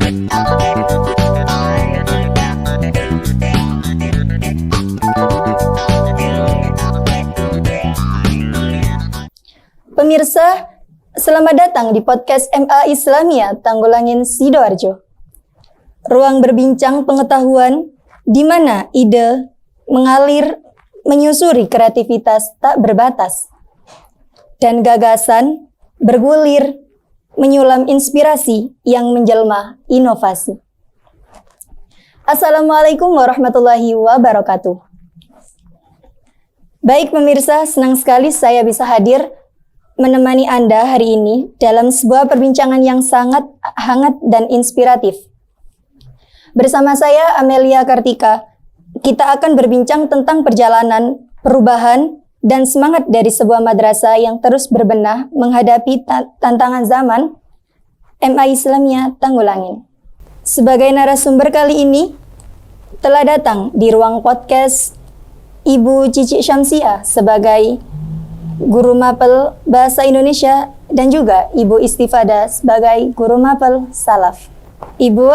Pemirsa, selamat datang di podcast MA Islamia Tanggulangin Sidoarjo. Ruang berbincang pengetahuan di mana ide mengalir menyusuri kreativitas tak berbatas dan gagasan bergulir menyulam inspirasi yang menjelma inovasi. Assalamualaikum warahmatullahi wabarakatuh. Baik pemirsa, senang sekali saya bisa hadir menemani Anda hari ini dalam sebuah perbincangan yang sangat hangat dan inspiratif. Bersama saya Amelia Kartika, kita akan berbincang tentang perjalanan, perubahan, dan semangat dari sebuah madrasah yang terus berbenah menghadapi tantangan zaman MA Islamia Tanggulangin. Sebagai narasumber kali ini, telah datang di ruang podcast Ibu Cici Syamsiah sebagai Guru Mapel Bahasa Indonesia dan juga Ibu Istifada sebagai Guru Mapel Salaf. Ibu,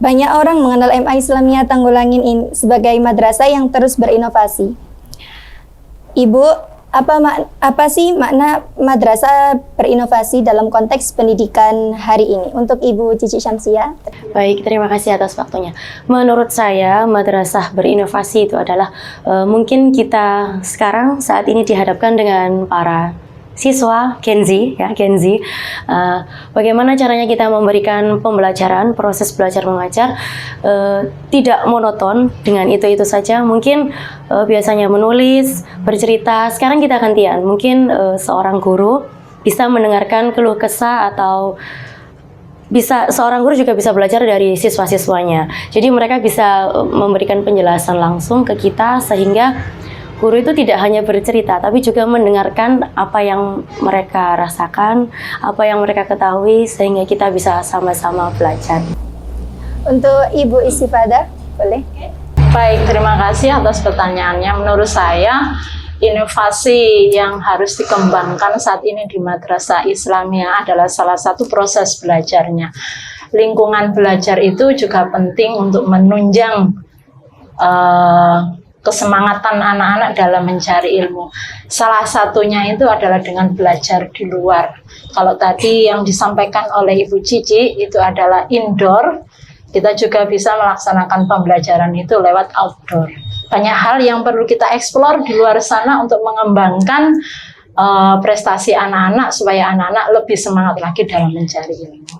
banyak orang mengenal MA Islamia Tanggulangin ini sebagai madrasah yang terus berinovasi. Ibu, apa sih makna madrasah berinovasi dalam konteks pendidikan hari ini untuk Ibu Cici Syamsiah? Baik, terima kasih atas waktunya. Menurut saya, madrasah berinovasi itu adalah mungkin kita sekarang saat ini dihadapkan dengan para siswa Gen Z, bagaimana caranya kita memberikan pembelajaran, proses belajar mengajar tidak monoton dengan itu saja. Mungkin biasanya menulis, bercerita. Sekarang kita gantian. Mungkin seorang guru bisa mendengarkan keluh kesah atau seorang guru juga bisa belajar dari siswa-siswanya. Jadi mereka bisa memberikan penjelasan langsung ke kita sehingga guru itu tidak hanya bercerita, tapi juga mendengarkan apa yang mereka rasakan, apa yang mereka ketahui, sehingga kita bisa sama-sama belajar. Untuk Ibu Istifada, boleh? Baik, terima kasih atas pertanyaannya. Menurut saya, inovasi yang harus dikembangkan saat ini di Madrasah Islamiyah adalah salah satu proses belajarnya. Lingkungan belajar itu juga penting untuk menunjang kesemangatan anak-anak dalam mencari ilmu. Salah satunya itu adalah dengan belajar di luar. Kalau tadi yang disampaikan oleh Ibu Cici itu adalah indoor, kita juga bisa melaksanakan pembelajaran itu lewat outdoor. Banyak hal yang perlu kita eksplor di luar sana untuk mengembangkan prestasi anak-anak supaya anak-anak lebih semangat lagi dalam mencari ilmu.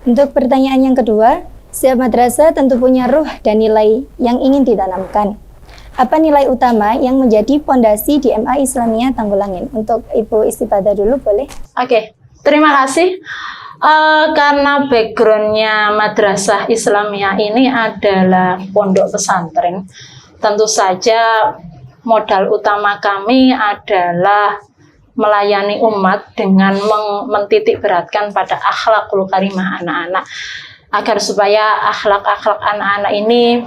Untuk pertanyaan yang kedua, setiap madrasah tentu punya ruh dan nilai yang ingin ditanamkan. Apa nilai utama yang menjadi pondasi di MA Islamiyah Tanggulangin? Untuk Ibu Istifada dulu, boleh? Oke, terima kasih. Karena backgroundnya Madrasah Islamiyah ini adalah pondok pesantren, tentu saja modal utama kami adalah melayani umat dengan mentitik beratkan pada akhlakul karimah anak-anak, agar supaya akhlak-akhlak anak-anak ini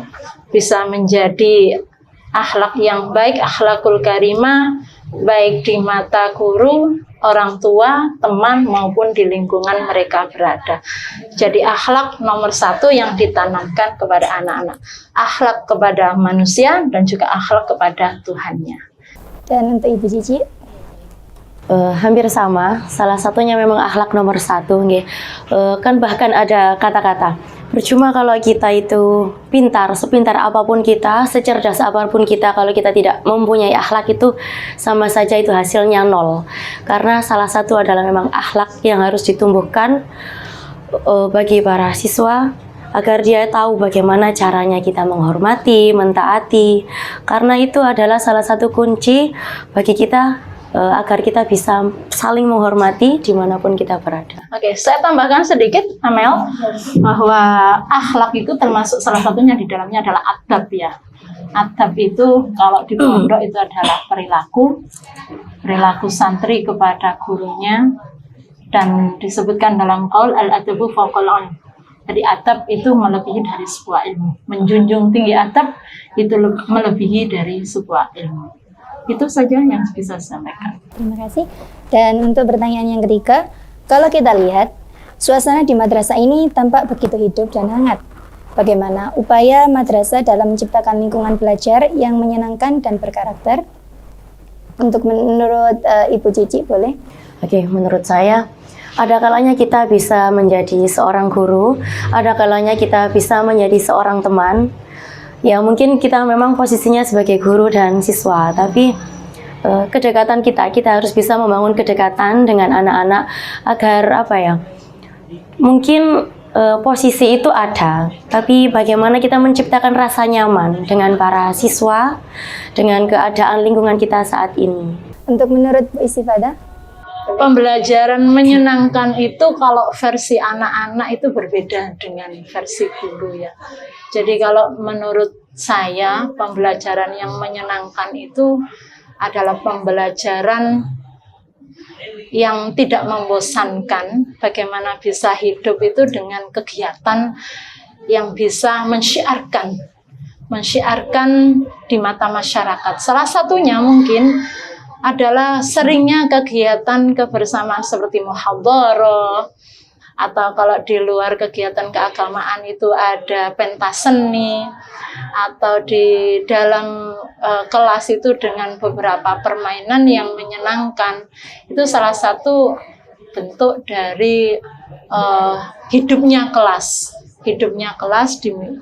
bisa menjadi akhlak yang baik, akhlakul karimah, baik di mata guru, orang tua, teman, maupun di lingkungan mereka berada. Jadi akhlak nomor satu yang ditanamkan kepada anak-anak. Akhlak kepada manusia dan juga akhlak kepada Tuhannya. Dan untuk Ibu Cici? Hampir sama, salah satunya memang akhlak nomor satu. Kan bahkan ada kata-kata, percuma kalau kita itu pintar, sepintar apapun kita, secerdas apapun kita, kalau kita tidak mempunyai akhlak itu sama saja itu hasilnya nol. Karena salah satu adalah memang akhlak yang harus ditumbuhkan bagi para siswa, agar dia tahu bagaimana caranya kita menghormati, mentaati. Karena itu adalah salah satu kunci bagi kita agar kita bisa saling menghormati dimanapun kita berada. Oke, saya tambahkan sedikit, Amel, bahwa akhlak itu termasuk salah satunya di dalamnya adalah adab ya. Adab itu kalau di pondok itu adalah perilaku santri kepada gurunya, dan disebutkan dalam qaul al-adabu fawqal ilm. Jadi adab itu melebihi dari sebuah ilmu. Menjunjung tinggi adab itu melebihi dari sebuah ilmu. Itu saja yang bisa saya sampaikan. Terima kasih. Dan untuk pertanyaan yang ketiga, kalau kita lihat Suasana di madrasah ini tampak begitu hidup dan hangat. Bagaimana upaya madrasah dalam menciptakan lingkungan belajar yang menyenangkan dan berkarakter? Untuk menurut Ibu Cici, boleh? Oke, menurut saya, ada kalanya kita bisa menjadi seorang guru, ada kalanya kita bisa menjadi seorang teman. Ya, mungkin kita memang posisinya sebagai guru dan siswa, tapi kedekatan kita harus bisa membangun kedekatan dengan anak-anak agar mungkin posisi itu ada, tapi bagaimana kita menciptakan rasa nyaman dengan para siswa, dengan keadaan lingkungan kita saat ini. Untuk menurut Bu Istifadah? Pembelajaran menyenangkan itu kalau versi anak-anak itu berbeda dengan versi guru ya. Jadi kalau menurut saya, pembelajaran yang menyenangkan itu adalah pembelajaran yang tidak membosankan, bagaimana bisa hidup itu dengan kegiatan yang bisa mensyiarkan di mata masyarakat. Salah satunya mungkin adalah seringnya kegiatan kebersamaan seperti muhadharah, atau kalau di luar kegiatan keagamaan itu ada pentas seni, atau di dalam kelas itu dengan beberapa permainan yang menyenangkan. Itu salah satu bentuk dari hidupnya kelas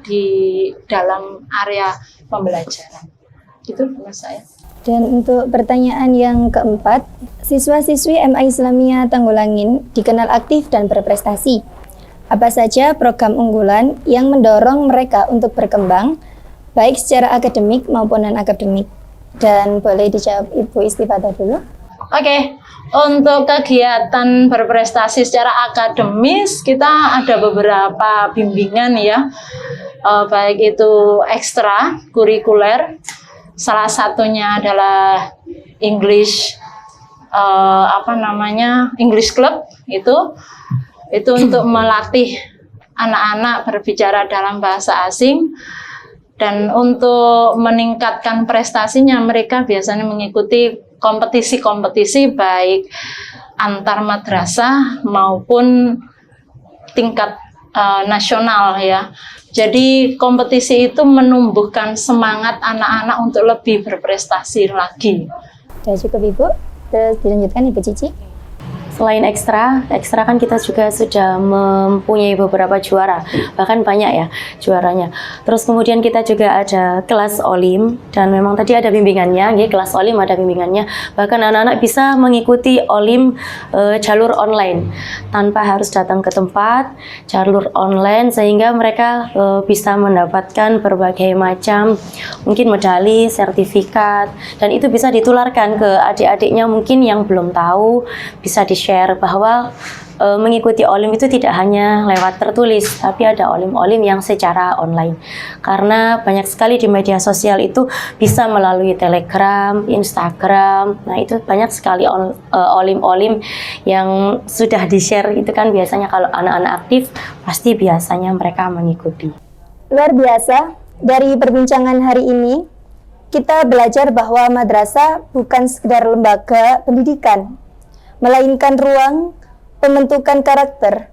di dalam area pembelajaran. Itu menurut saya. Dan untuk pertanyaan yang keempat, siswa-siswi MA Islamiyah Tanggulangin dikenal aktif dan berprestasi. Apa saja program unggulan yang mendorong mereka untuk berkembang, baik secara akademik maupun non-akademik? Dan boleh dijawab Ibu Istifadah dulu. Oke, untuk kegiatan berprestasi secara akademis, kita ada beberapa bimbingan ya, baik itu ekstra kurikuler. Salah satunya adalah English English Club itu untuk melatih anak-anak berbicara dalam bahasa asing, dan untuk meningkatkan prestasinya mereka biasanya mengikuti kompetisi-kompetisi baik antar madrasah maupun tingkat nasional ya. Jadi kompetisi itu menumbuhkan semangat anak-anak untuk lebih berprestasi lagi. Sudah cukup Ibu, terus dilanjutkan Ibu Cici. Selain ekstra kan kita juga sudah mempunyai beberapa juara, bahkan banyak ya juaranya. Terus kemudian kita juga ada kelas olim, dan memang tadi ada bimbingannya, kelas olim ada bimbingannya. Bahkan anak-anak bisa mengikuti olim jalur online tanpa harus datang ke tempat, jalur online, sehingga mereka bisa mendapatkan berbagai macam mungkin medali, sertifikat, dan itu bisa ditularkan ke adik-adiknya mungkin yang belum tahu, bisa di-share bahwa mengikuti olim itu tidak hanya lewat tertulis, tapi ada olim-olim yang secara online. Karena banyak sekali di media sosial itu bisa melalui Telegram, Instagram. Nah, itu banyak sekali olim-olim yang sudah di-share. Itu kan biasanya kalau anak-anak aktif pasti biasanya mereka mengikuti. Luar biasa, dari perbincangan hari ini kita belajar bahwa madrasah bukan sekedar lembaga pendidikan, melainkan ruang pembentukan karakter,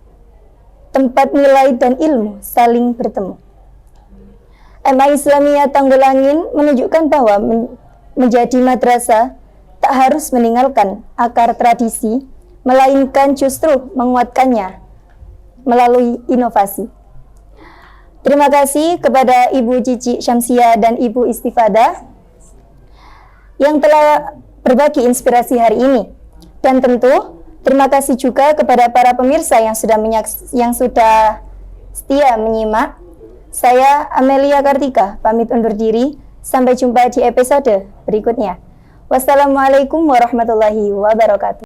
tempat nilai dan ilmu saling bertemu. MA Islamiyah Tanggulangin menunjukkan bahwa menjadi madrasah tak harus meninggalkan akar tradisi, melainkan justru menguatkannya melalui inovasi. Terima kasih kepada Ibu Cici Syamsiah dan Ibu Istifadah yang telah berbagi inspirasi hari ini. Dan tentu terima kasih juga kepada para pemirsa yang sudah setia menyimak. Saya Amelia Kartika pamit undur diri. Sampai jumpa di episode berikutnya. Wassalamualaikum warahmatullahi wabarakatuh.